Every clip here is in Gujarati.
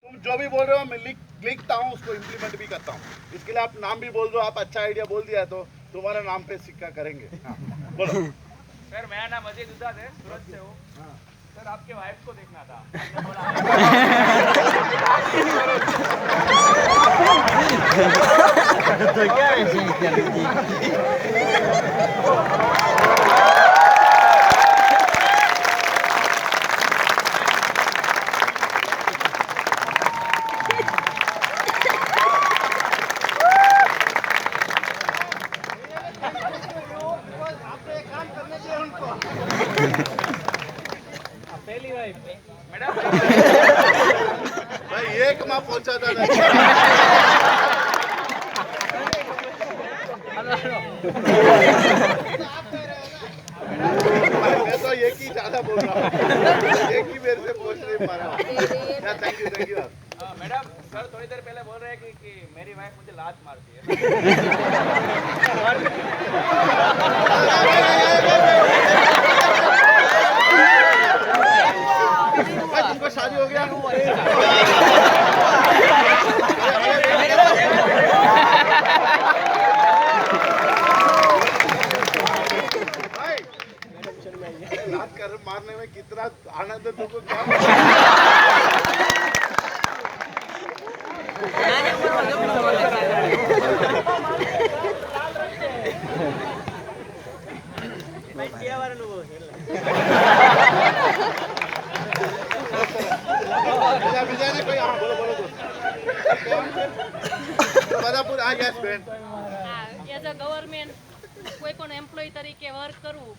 तुम जो भी बोल रहे हो मैं लिखता हूँ, उसको इम्प्लीमेंट भी करता हूँ। इसके लिए आप नाम भी बोल दो, आप अच्छा आइडिया बोल दिया तो तुम्हारा नाम पे सिक्का करेंगे। हाँ, बोलो। सर मेरा नाम अजय दुद्धा है, सूरत से हूँ। सर आपके वाइफ को देखना था। तो क्या है पहली वाइफ मैडम भाई एक माँ पहुंचा था ना। मैं तो एक ही ज्यादा बोल रहा हूँ, एक ही मेरे से पूछ नहीं पा रहा हूँ। थैंक यू मैडम सर थोड़ी देर पहले बोल रहे हैं कि मेरी वाइफ मुझे लात मारती है। भाई तुमको शादी हो गया? लात कर मारने में कितना आनंद है तुमको क्या? विजय ने कोई हाँ बोलो બરાબર આ યસ બેન એઝ અ ગવર્મેન્ટ કોઈ પણ એમ્પ્લોય તરીકે વર્ક કરવું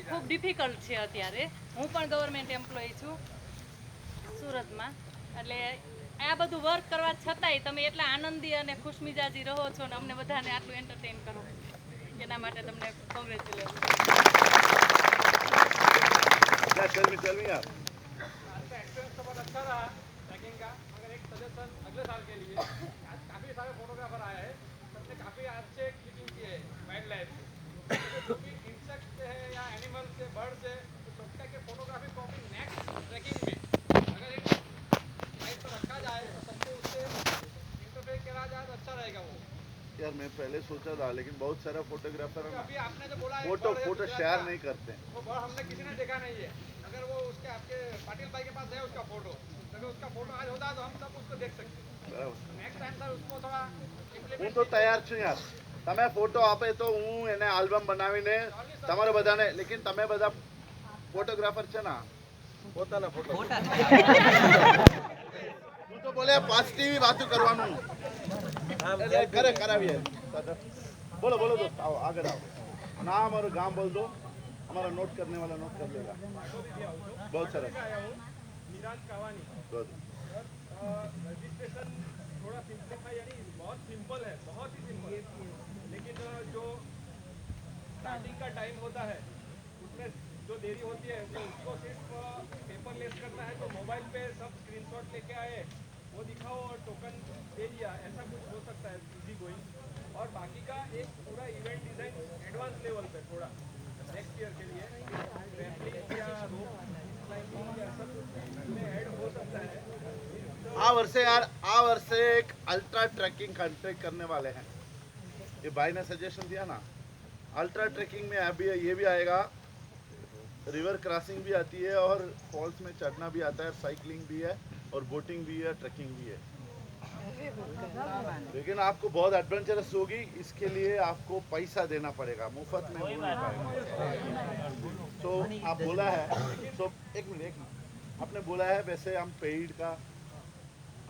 ખૂબ ડિફિકલ્ટ છે અત્યારે. હું પણ ગવર્મેન્ટ એમ્પ્લોય છું સુરતમાં, એટલે આ બધું વર્ક કરવા છતાંય તમે એટલા આનંદી અને ખુશમિજાજી રહો છો ને અમને બધાને આટલું એન્ટરટેન કરો, એના માટે તમને કોંગ્રેચ્યુલેશન. चल यार आपका एक्सपीरियंस तो बहुत अच्छा रहा ट्रैकिंग का, मगर एक सजेशन अगले साल के लिए, आज काफ़ी सारे फोटोग्राफर आए हैं, सबने काफ़ी अच्छे क्लिपिंग किए वाइल्ड लाइफ से, जो भी इंसेक्ट से है या एनिमल से बर्ड से, तो सोचता है कि फोटोग्राफी को अपनी नेक्स्ट ट्रैकिंग में अगर एक साइड पर रखा जाए तो सबसे उससे इंटरफेयर करा जाए तो अच्छा रहेगा वो। यार मैं पहले सोचा था, लेकिन बहुत सारा फोटोग्राफर अभी आपने जो बोला फोटो शेयर नहीं करते हैं। वो बर्ड हमने किसी ने देखा नहीं है, अगर वो उसके आपके पाटिल भाई के पास है उसका फोटो, अगर उसका फोटो आज होता तो हम सब उसको देख सकते हैं। नेक्स्ट टाइम सर उसको थोड़ा હું તો તૈયાર છું યાર, તમે ફોટો આપે તો હું એને આલ્બમ બનાવીને તમારે બધાને, લેકિન તમે બધા ફોટોગ્રાફર છે ને પોતાના ફોટો હું તો બોલે પોઝિટિવ વાતો કરવાનું કરે કરાવીએ. બોલો બોલો દોસ્ત आओ आगे आओ, नाम और गांव बोल दो, हमारा नोट करने वाला नोट कर लेगा. बहुत सारा निराज कावानी रजिस्ट्रेशन थोड़ा सिंपलीफाई यानी बहुत सिंपल है, बहुत ही सिंपल, लेकिन जो स्टार्टिंग का टाइम होता है उसमें जो देरी होती है तो उसको सिर्फ पेपरलेस करना है, तो मोबाइल पे सब स्क्रीनशॉट लेके आए वो दिखाओ और टोकन दे दिया, ऐसा कुछ हो सकता है इजी गोइंग। और बाकी का एक पूरा इवेंट डिज़ाइन एडवांस लेवल पे थोड़ा नेक्स्ट ईयर के लिए ट्रैवलिंग या रोप क्लाइंबिंग या ऐसा कुछ में ऐड हो सकता है। આ વર્ષે यार આ વર્ષે एक अल्ट्रा ट्रैकिंग कंटेक्ट करने वाले हैं, ये भाई ने सजेशन दिया ना, अल्ट्रा ट्रैकिंग में अभी ये भी आएगा, रिवर क्रॉसिंग भी आती है और फॉल्स में चढ़ना भी आता है, साइकिलिंग भी है और बोटिंग भी है, ट्रैकिंग भी है, लेकिन आपको बहुत एडवेंचरस होगी, इसके लिए आपको पैसा देना पड़ेगा, मुफ्त में हो नहीं पाएगा। तो आप बोला है, तो एक मिनट आपने बोला है वैसे हम पेड का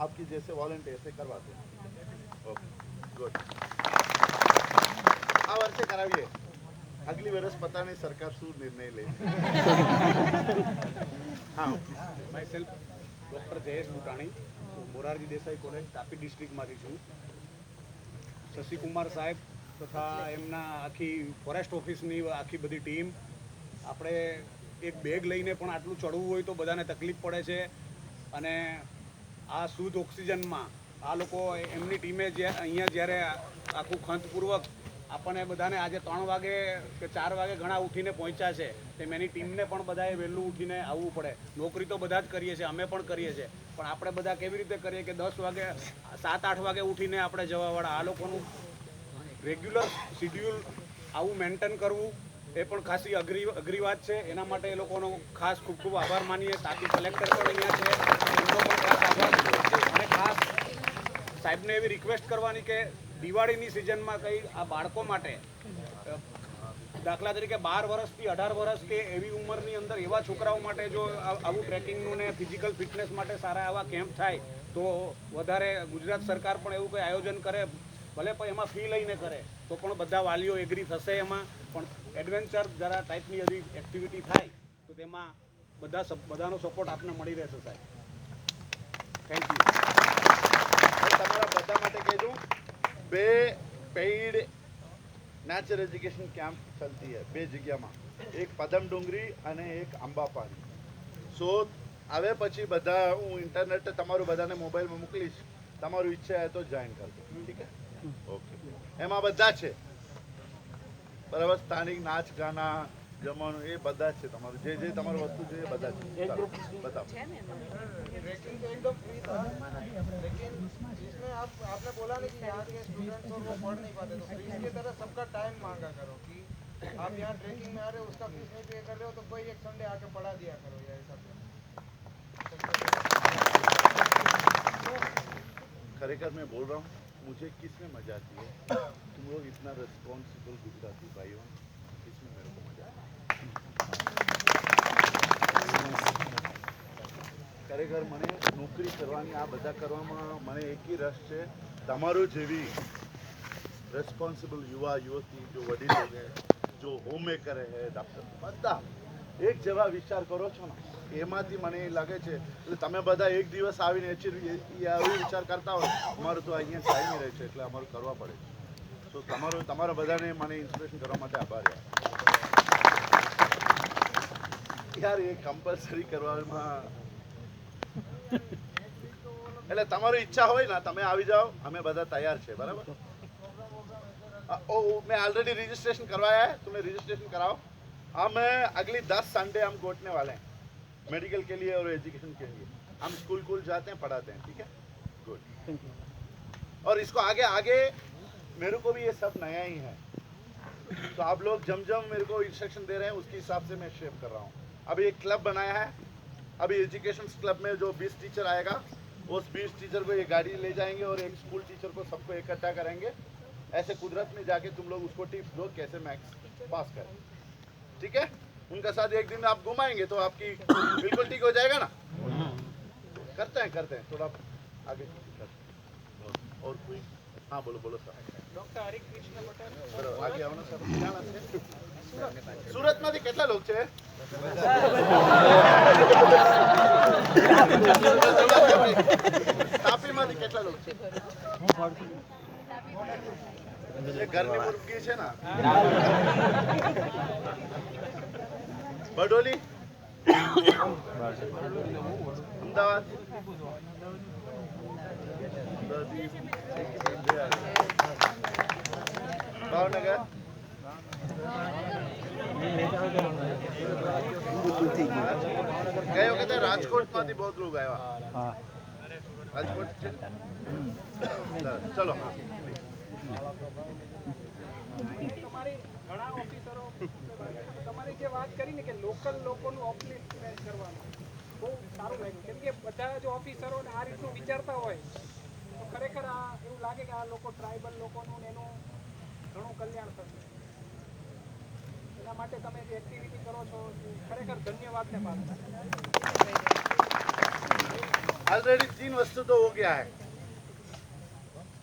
आपकी जैसे वॉलंटियर से करवाते हैं। ओके गुड, आ वर्षे कराविए, अगली वर्ष पता नहीं सरकार શું निर्णय ले. हाँ my self doctor Jayesh Butani, Morarji Desai college Tapi ડિસ્ટ્રિક્ટમાંથી છું. શશિકુમાર સાહેબ તથા એમના આખી ફોરેસ્ટ ઓફિસની આખી બધી ટીમ, આપણે એક બેગ લઈને પણ આટલું ચડવું હોય તો બધાને તકલીફ પડે છે, અને આ શુદ્ધ ઓક્સિજનમાં આ લોકો એમની ટીમે અહીંયા જ્યારે આખું ખંતપૂર્વક આપણને બધાને આજે 3 વાગે કે 4 વાગે ઘણા ઉઠીને પહોંચ્યા છે તેમ એની ટીમને પણ બધાએ વહેલું ઉઠીને આવવું પડે. નોકરી તો બધા જ કરીએ છીએ, અમે પણ કરીએ છીએ, પણ આપણે બધા કેવી રીતે કરીએ કે 10 વાગે 7-8 વાગે ઉઠીને આપણે જવાવાળા. આ લોકોનું રેગ્યુલર શિડ્યુલ આવું મેન્ટેન કરવું એ પણ ખાસી અઘરી વાત છે. એના માટે એ લોકોનો ખાસ ખૂબ ખૂબ આભાર માનીએ. તાપી કલેક્ટર પણ અહીંયા છે, એમનો પણ ખાસ આભાર. અને ખાસ સાહેબને એવી રિક્વેસ્ટ કરવાની કે દિવાળીની સિઝનમાં કંઈ આ બાળકો માટે દાખલા તરીકે 12 વર્ષથી 18 વર્ષ કે એવી ઉંમરની અંદર એવા છોકરાઓ માટે જો આવું ટ્રેકિંગનું ને ફિઝિકલ ફિટનેસ માટે સારા આવા કેમ્પ થાય તો વધારે ગુજરાત સરકાર પણ એવું કંઈ આયોજન કરે, ભલે પણ એમાં ફી લઈને કરે તો પણ બધા વાલીઓ એગ્રી થશે. એમાં પણ એડવેન્ચર જરા ટાઈપની બધી એક્ટિવિટી થાય તો તેમાં બધાનો સપોર્ટ આપને મળી રહેશે સાહેબ. Thank you. તમારા બધા માટે કહી દઉં, 2 પેઇડ નેચર એજ્યુકેશન કેમ્પ ચાલતી है 2 જગ્યામાં, એક પદમ ડુંગરી અને એક આંબાપાણી. સો હવે પછી બધા હું ઇન્ટરનેટ તમારું બધાને મોબાઈલમાં મોકલીશ, તમારું ઈચ્છા હોય તો જોઈન કરજો. ઠીક છે? ઓકે. એમાં બધા છે બરાબર, સ્થાનિક નાચ ગાના જમવાનું એ બધા જ છે. તમારું જે તમારું વસ્તુ છે એ બધા છે. ચાલો, બતાવો. ट्रैकिंग तो एकदम फ्री था, लेकिन इसमें आपने बोला नहीं कि यहाँ के स्टूडेंट्स और वो पढ़ नहीं पाते, तो फीस की तरह सबका टाइम मांगा करो कि आप यहाँ ट्रैकिंग में आ रहे हो, उसका फीस नहीं पे कर रहे हो तो कोई एक संडे आके पढ़ा दिया करो, या ऐसा खरेखर मैं बोल रहा हूँ, मुझे किसमें मजा आती है, तुम लोग इतना रिस्पॉन्सिबल गुजराती भाई हो, इसमें मेरे को मजा आता है. ખરેખર મને નોકરી કરવાની આ બધા કરવામાં મને એક જ રસ છે, તમારો જેવી રિસ્પોન્સિબલ યુવા યુવતી जो વડીલ लोग है, जो હોમ મેકર है, ડૉક્ટર, બધા એક જેવા વિચાર કરો છો ને એમાંથી મને એ લાગે છે. એટલે તમે બધા એક દિવસ આવીને આવી વિચાર કરતા હોય, અમારું તો અહીંયા ટાઈમ રહે છે એટલે અમારું કરવા પડે છે. તો તમારા બધાને મને ઇન્સ્પિરેશન કરવા માટે આભાર યાર. એ કમ્પલસરી કરવામાં એટલે તમારી ઈચ્છા હોય ને તમે આવી જાઓ, અમે બધા તૈયાર છે. બરાબર? मैं ऑलरेडी रजिस्ट्रेशन करवाया है, तुमने रजिस्ट्रेशन कराओ. हम अगली 10 संडे हम गोटने वाले हैं मेडिकल के लिए और एजुकेशन के लिए. हम स्कूल जाते हैं, पढ़ाते हैं. ठीक है? गुड. और इसको आगे आगे मेरे को भी ये सब नया ही है, तो आप लोग जम मेरे को इंस्ट्रक्शन दे रहे हैं उसके हिसाब से मैं शेप कर रहा हूँ. अभी एक क्लब बनाया है, अभी एजुकेशन क्लब में जो 20 टीचर आएगा उस 20 टीचर को ये गाड़ी ले जाएंगे और एक स्कूल टीचर को सबको इकट्ठा करेंगे. ऐसे कुदरत में जाके तुम लोग उसको टिप्स दो कैसे मैथ्स पास करें. ठीक है? उनका साथ एक दिन आप घुमाएंगे तो आपकी बिल्कुल ठीक हो जाएगा ना. करते हैं थोड़ा आगे. और कोई? हाँ बोलो सर. ડોક્ટર હરિકૃષ્ણ પટેલ. બરાબર, આગે આવવાનો સર. ક્યાં છે? સુરતમાંથી કેટલા લોકો છે? તાપીમાંથી કેટલા લોકો છે? એ ઘરની મુર્ગી છે ને. બરડોલી, અમદાવાદ, ભાવનગર, ગયો વખતે રાજકોટમાંથી બહુ લોકો આવ્યા. રાજકોટ છે. ચલો. હા, તમારી ઘણા ઓફિસરો તમારી જે વાત કરી ને કે લોકલ લોકોનું અપલિફ્ટમેન્ટ કરવાનું બહુ સારું લાગ્યું, કેમ કે બધા જો ઓફિસરોને આ રીતનું વિચારતા હોય તો ખરેખર આ એવું લાગે કે આ લોકો ટ્રાઇબલ લોકોનું એનું ઘણું કલ્યાણ થશે. એના માટે તમે જે એક્ટિવિટી કરો છો ખરેખર ધન્યવાદને પાત્ર. ऑलरेडी 3 वस्तु तो हो गया है.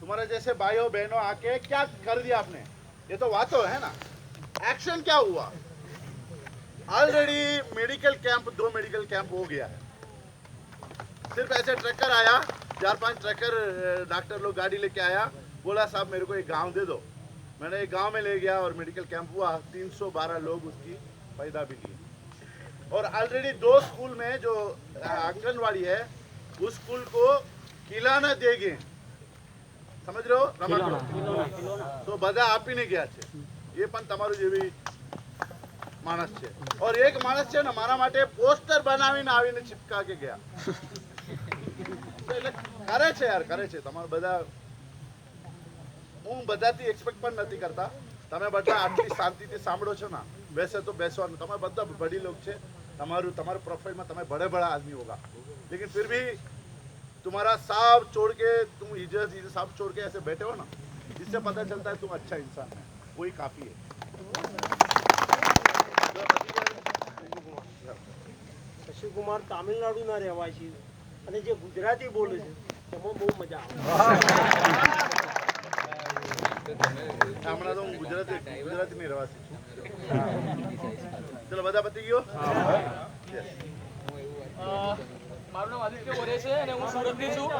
तुम्हारे जैसे भाइयों बहनों आके क्या कर दिया आपने, ये तो बात है ना. एक्शन क्या हुआ? Already medical camp 2 medical camp हो गया है. सिर्फ ऐसे ट्रैकर आया, 4-5 ट्रैकर डॉक्टर लोग गाड़ी लेके आया, बोला साहब मेरे को एक गांव दे दो. मैंने एक गांव में ले गया और मेडिकल कैंप हुआ. 312 लोग उसकी फायदा भी लिए. और ऑलरेडी 2 स्कूल में जो आंगनवाड़ी है उस स्कूल को खिलाना देंगे. સમજ રહ્યો રમકડું તો બધા આપીને ગયા છે એ પણ તમારું જેવી માણસ છે ઓર એક માણસ છે ને મારા માટે પોસ્ટર બનાવીને આવીને ચિપકા કે ગયા એટલે કરે છે યાર કરે છે તમારા બધા હું બધાથી એક્સપેક્ટ પણ નથી કરતા તમે બધા આટલી શાંતિથી સાંભળો છો ને બેસે તો બેસવાનું તમે બધા બડી લોગ છે તમારું प्रोफाइल તમે बड़े बड़ा आदमी होगा लेकिन फिर भी तुम्हारा सब छोड़ के तुम इज्जत सब छोड़ के ऐसे बैठे हो ना इससे पता चलता है तुम अच्छा इंसान है वही काफी है શશિકુમાર તામિલનાડુના રહેવાસી અને જે ગુજરાતી બોલે છે એમાં બહુ મજા આવે. હમણાં તો હું ગુજરાતીની રહેવાસી છું ચલો બધા પતી ગયો મારું નામ આદિત્ય ઓરે છે અને હું સુરતથી છું.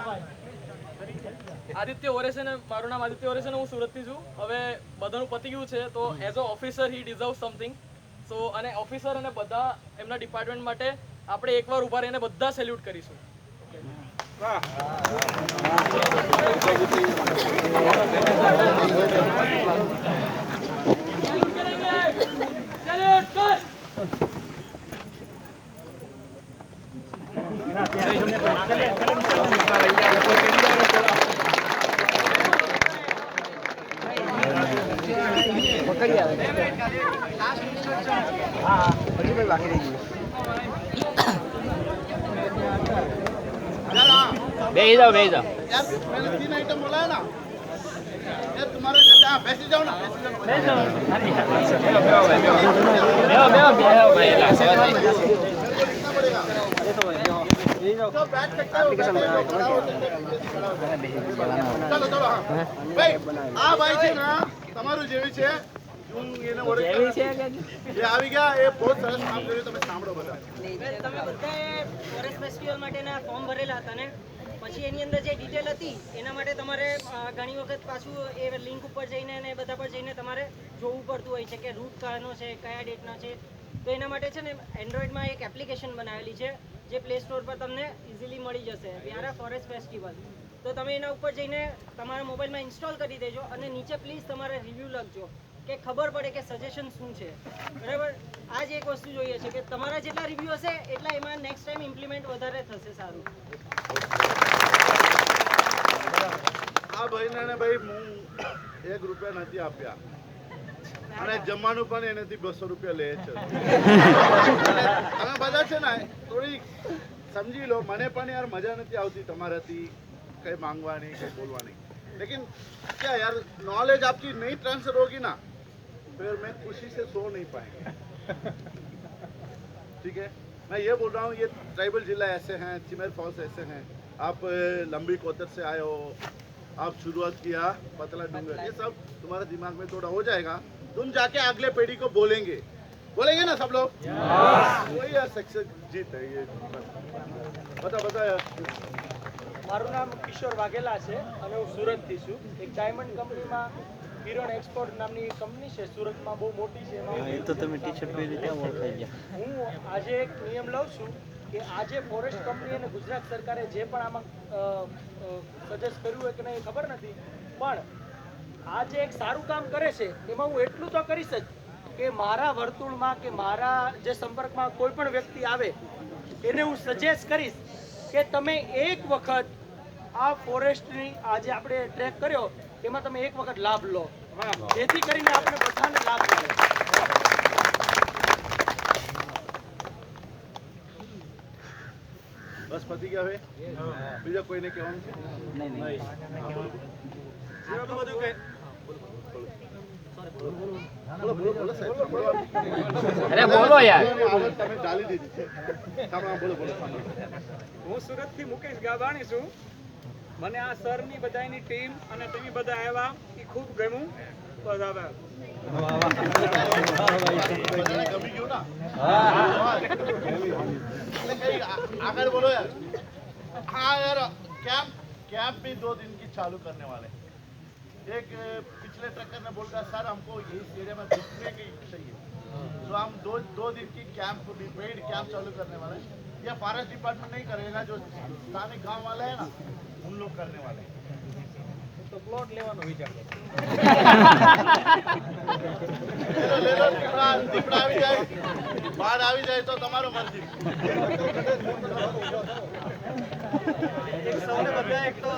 આદિત્ય ઓરે છે ને મારું નામ આદિત્ય ઓરે છે ને હું સુરતથી છું. હવે બધાનું પતી ગયું છે તો as a officer he deserve something. So અને ઓફિસર અને બધા એમના ડિપાર્ટમેન્ટ માટે આપણે એકવાર ઊભા રહીને બધા સેલ્યુટ કરીશું. बेच जाओ यार मैंने 3 आइटम बोला है ना यार तुम्हारे जैसे आप बैठ जाओ ना बैठ जाओ चलो चलो हाँ भाई आ भाई છે ના તમારું જેવી છે હું એને ઓળખતો નથી. એ આવી ગયા એ બહુ સરસ કામ કર્યું તમે સાંભળો બધા તમે બધાએ ફોરેસ્ટ ફેસ્ટિવલ માટેના ફોર્મ ભરેલા હતા ને પછી એની અંદર જે ડિટેલ હતી એના માટે તમારે ઘણી વખત પાછું એ લિંક ઉપર જઈને અને બધા પર જઈને તમારે જોવું પડતું હોય છે કે રૂટ કાળનો છે કયા ડેટનો છે. તો એના માટે છે ને એન્ડ્રોઈડમાં એક એપ્લિકેશન બનાવેલી છે જે પ્લે સ્ટોર પર તમને ઇઝીલી મળી જશે વ્યારા ફોરેસ્ટ ફેસ્ટિવલ. તો તમે એના ઉપર જઈને તમારા મોબાઈલમાં ઇન્સ્ટોલ કરી દેજો અને નીચે પ્લીઝ તમારે રિવ્યૂ લખજો કે ખબર પડે કે સજેશન શું છે. બરાબર આ જ એક વસ્તુ જોઈએ છે કે તમારા જેટલા રિવ્યૂ હશે એટલા એમાં નેક્સ્ટ ટાઈમ ઇમ્પ્લિમેન્ટ વધારે થશે સારું. આ ભાઈને ભાઈ હું ₹1 નથી આપ્યા અને જમવાનું પણ એનાથી ₹200 લે છે તમે બધા છે ને થોડી સમજી લો મને પણ યાર મજા નથી આવતી તમારાથી કઈ માંગવાની કઈ બોલવાની लेकिन क्या यार नॉलेज आपकी नहीं ट्रांसफर होगी ना फिर मैं खुशी से सो नहीं पाएंगे. ठीक है मैं ये बोल रहा हूँ ये ट्राइबल जिला ऐसे हैं चिमेर फॉल्स ऐसे हैं आप लंबी कोतर से आए हो आप शुरुआत किया पतला डूंगर ये सब तुम्हारे दिमाग में थोड़ा हो जाएगा तुम जाके अगले पीढ़ी को बोलेंगे ना सब लोग वही यार सक्सेस जीत है ये बता यार. મારું નામ કિશોર વાઘેલા છે અને હું સુરતથી છું. એક ડાયમંડ કંપનીમાં કિરણ એક્સપોર્ટ નામની કંપની છે સુરતમાં બહુ મોટી છે. હું આજે એક નિયમ લઉં છું કે આજે ફોરેસ્ટ કંપની અને ગુજરાત સરકારે જે પણ આમાં સજેસ્ટ કર્યું હોય કે નહીં ખબર નથી પણ આજે એક સારું કામ કરે છે એમાં હું એટલું તો કરીશ જ કે મારા વર્તુળમાં કે મારા જે સંપર્કમાં કોઈ પણ વ્યક્તિ આવે એને હું સજેસ્ટ કરીશ કે તમે એક વખત આ ફોરેસ્ટની આજે આપણે ટ્રેક કર્યો એમાં તમે એક વખત લાભ લો જેથી કરીને આપણે બધાને લાભ મળે. બસ પતી ગયા હવે બીજા કોઈને કહેવાનું છે નહીં બોલો સાહેબ અરે બોલો યાર તમે ચાલી દીધી છે બોલો હું સુરતથી મુકેશ ગાબાણી છું. મને આ સરની બધાની ટીમ અને તમે બધા આવ્યા એ ખૂબ ગમ્યું. બરાબર ગમી ગયું ને આગળ બોલો यार. हाँ यार कैंप भी 2 दिन की चालू करने वाले. एक पिछले ट्रकर ने बोला सर हमको इस एरिया में घुसने की चाहिए तो हम दो दिन की कैंप पेड कैंप चालू करने वाले हैं. यह फॉरेस्ट डिपार्टमेंट नहीं करेगा जो स्थानिक गांव वाले हैं ना उन लोग करने वाले हैं. तो તો પ્લોટ લેવાનો વિચાર કરો. લે લો દીપડા આવી જાય, બાર આવી જાય તો તમારો મરજી. એક સૌને બધા એક તો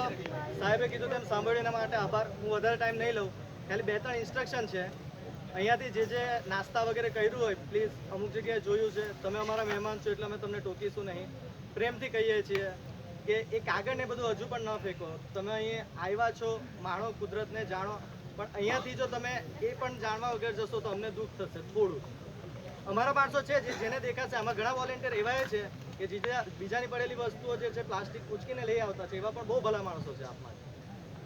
સાહેબે કીધું તેમ સાંભળ્યું એના માટે આભાર. હું વધારે ટાઈમ નહીં લઉં, ખાલી 2-3 ઇન્સ્ટ્રક્શન છે. અહીંયાથી જે નાસ્તા વગેરે કર્યું હોય પ્લીઝ, અમુક જગ્યાએ જોયું છે, તમે અમારા મહેમાન છો એટલે અમે તમને ટોકીશું નહીં. પ્રેમથી કહીએ છીએ કે એ કાગળ ને બધું હજુ પણ ન ફેંકો. તમે અહીં આવ્યા છો, માણો કુદરતને, જાણો, પણ અહીંયાથી જો તમે એ પણ જાણવા વગર જશો તો અમને દુઃખ થશે થોડું. અમારા માણસો છે જેને દેખાશે, આમાં ઘણા વોલેન્ટિયર એવા છે કે જે બીજાની પડેલી વસ્તુઓ જે છે પ્લાસ્ટિક ઉચકીને લઈ આવતા છે, એવા પણ બહુ ભલા માણસો છે આપમાં.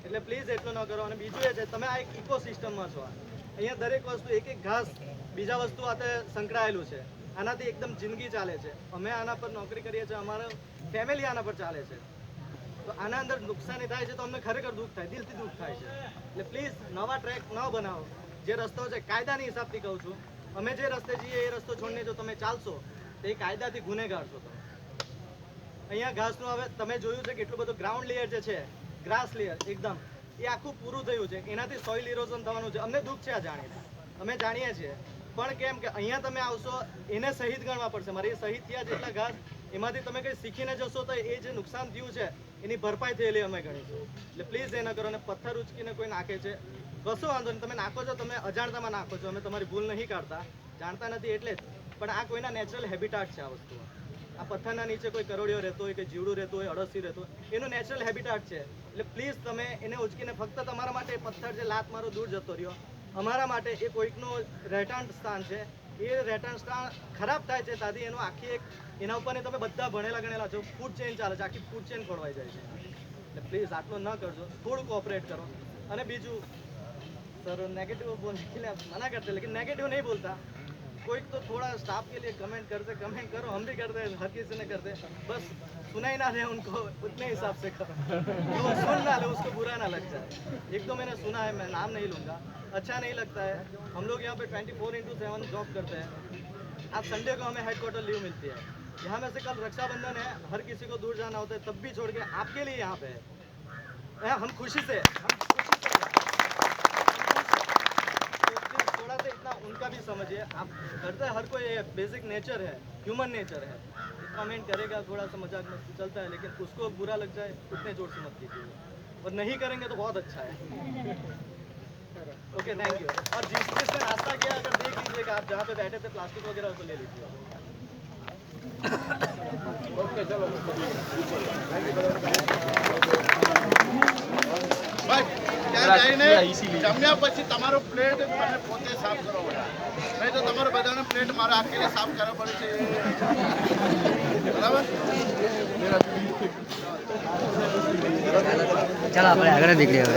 એટલે પ્લીઝ એટલું ન કરો. અને બીજું એ છે, તમે આ એક ઇકોસિસ્ટમમાં છો. અહીંયા દરેક વસ્તુ, એક ઘાસ બીજા વસ્તુ સાથે સંકળાયેલું છે. આનાથી એકદમ જિંદગી ચાલે છે. અમે આના પર નોકરી કરીએ છીએ, અમારો ફેમિલી આના પર ચાલે છે. તો આના અંદર નુકસાની થાય છે તો અમને ખરેખર દુઃખ થાય, દિલથી દુઃખ થાય છે. એટલે પ્લીઝ નવા ટ્રેક ન બનાવો. જે રસ્તો છે કાયદાની હિસાબથી કહું છું, અમે જે રસ્તે જઈએ એ રસ્તો છોડીને જો તમે ચાલશો તો એ કાયદાથી ગુનેગાર છો તમે. અહીંયા ઘાસનું હવે તમે જોયું છે કેટલું બધું ગ્રાઉન્ડ લેયર જે છે, ગ્રાસ લેયર એકદમ એ આખું પૂરું થયું છે. એનાથી સોઇલ ઇરોઝન થવાનું છે. અમને દુઃખ છે આ જાણીને, અમે જાણીએ છીએ. પણ કેમ કે અહીંયા તમે આવશો એને શહીદ ગણવા પડશે. મારે એ શહીદ થયા જેટલા ઘાસ, એમાંથી તમે કંઈ શીખીને જશો તો એ જે નુકસાન થયું છે એની ભરપાઈ થયેલી અમે ગણીશું. એટલે પ્લીઝ એ ન કરો. અને પથ્થર ઉચકીને કોઈ નાખે છે, કશો વાંધો નહીં, તમે નાખો છો, તમે અજાણતામાં નાખો છો, અમે તમારી ભૂલ નહીં કાઢતા, જાણતા નથી એટલે જ. પણ આ કોઈના નેચરલ હેબિટાટ છે આ વસ્તુ. આ પથ્થરના નીચે કોઈ કરોડિયો રહેતો હોય, કે જીવડું રહેતું હોય, અળસી રહેતું હોય, એનું નેચરલ હેબિટાટ છે. એટલે પ્લીઝ તમે એને ઉચકીને ફક્ત તમારા માટે પથ્થર જે લાત મારો દૂર જતો રહ્યો, અમારા માટે એ કોઈકનું રહેઠાણ સ્થાન છે. એ રહેઠાણ સ્થાન ખરાબ થાય છે ત્યાંથી એનું આખી એક એના ઉપરની તમે બધા ભણેલા ગણેલા છો, ફૂડ ચેન ચાલે છે, આખી ફૂડ ચેન ખોરવાઈ જાય છે. એટલે પ્લીઝ આટલું ન કરજો, થોડું કોઓપરેટ કરો. અને બીજું सर नेगेटिव बोलने के लिए आप मना करते हैं, लेकिन नेगेटिव नहीं बोलता कोई, तो थोड़ा स्टाफ के लिए कमेंट करते, कमेंट करो, हम भी करते हैं, हर किसी ने करते, बस सुना ही ना दे उनको, उतने हिसाब से करो, तो सुन ना ले, उसको बुरा ना लगता है. एक तो मैंने सुना है, मैं नाम नहीं लूँगा, अच्छा नहीं लगता है. हम लोग यहाँ पे 24/7 जॉब करते हैं. आज संडे को हमें हेडक्वार्टर लीव मिलती है. यहाँ में से कल रक्षाबंधन है, हर किसी को दूर जाना होता है, तब भी छोड़ के आपके लिए यहाँ पे है. हम खुशी से थोड़ा सा इतना उनका भी समझिए. आप करते हैं, हर कोई बेसिक नेचर है, ह्यूमन नेचर है. कमेंट करेगा, थोड़ा सा मजाक मस्ती चलता है, लेकिन उसको बुरा लग जाए उतने जोर से मत कीजिए. और नहीं करेंगे तो बहुत अच्छा है. Okay, thank you. और जिसने नाश्ता किया अगर देख लीजिएगा, आप जहाँ पे बैठे थे प्लास्टिक वगैरह उसको ले लीजिए. ઓકે ચલો ભાઈ, ત્યાં જઈને જમ્યા પછી તમારો પ્લેટ તમે પોતે સાફ કરો પડે. નહીં તો તમારો બધાનો પ્લેટ મારે આખીને સાફ કરવા પડે છે. બરાબર? ચાલો આપણે આગળ નીકળીએ હવે.